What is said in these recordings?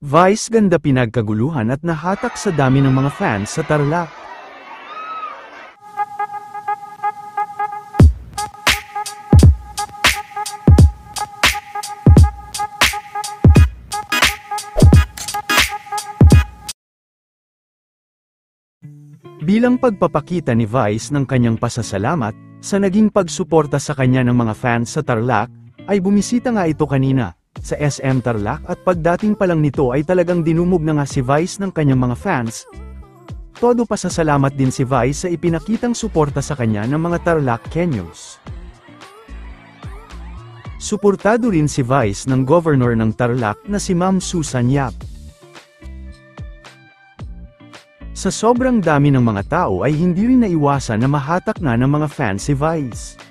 Vice ganda pinagkaguluhan at nahatak sa dami ng mga fans sa Tarlac. Bilang pagpapakita ni Vice ng kanyang pasasalamat sa naging pagsuporta sa kanya ng mga fans sa Tarlac, ay bumisita nga ito kanina sa SM Tarlac at pagdating pa lang nito ay talagang dinumog na nga si Vice ng kanyang mga fans. Todo pasasalamat din si Vice sa ipinakitang suporta sa kanya ng mga Tarlaceños. Suportado rin si Vice ng Governor ng Tarlac na si Ma'am Susan Yap. Sa sobrang dami ng mga tao ay hindi rin naiwasan na mahatak na ng mga fans si Vice.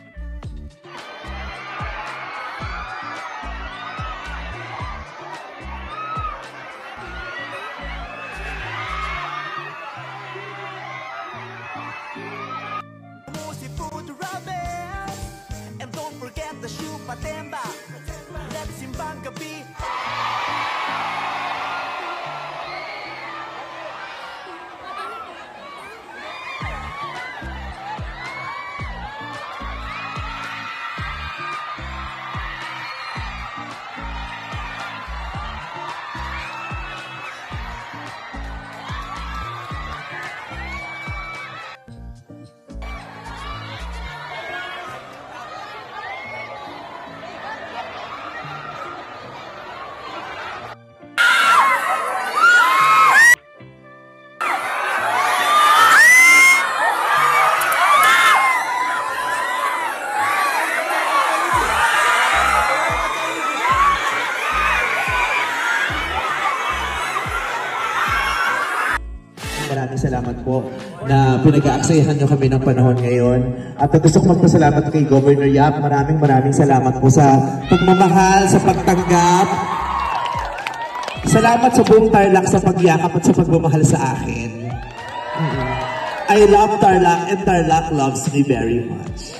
Maraming salamat po na pinag-aaksayahan nyo kami ng panahon ngayon. At gusto ko magpasalamat kay Governor Yap. Maraming salamat po sa pagmamahal, sa pagtanggap. Salamat sa buong Tarlac sa pagyakap at sa pagmamahal sa akin. I love Tarlac and Tarlac loves me very much.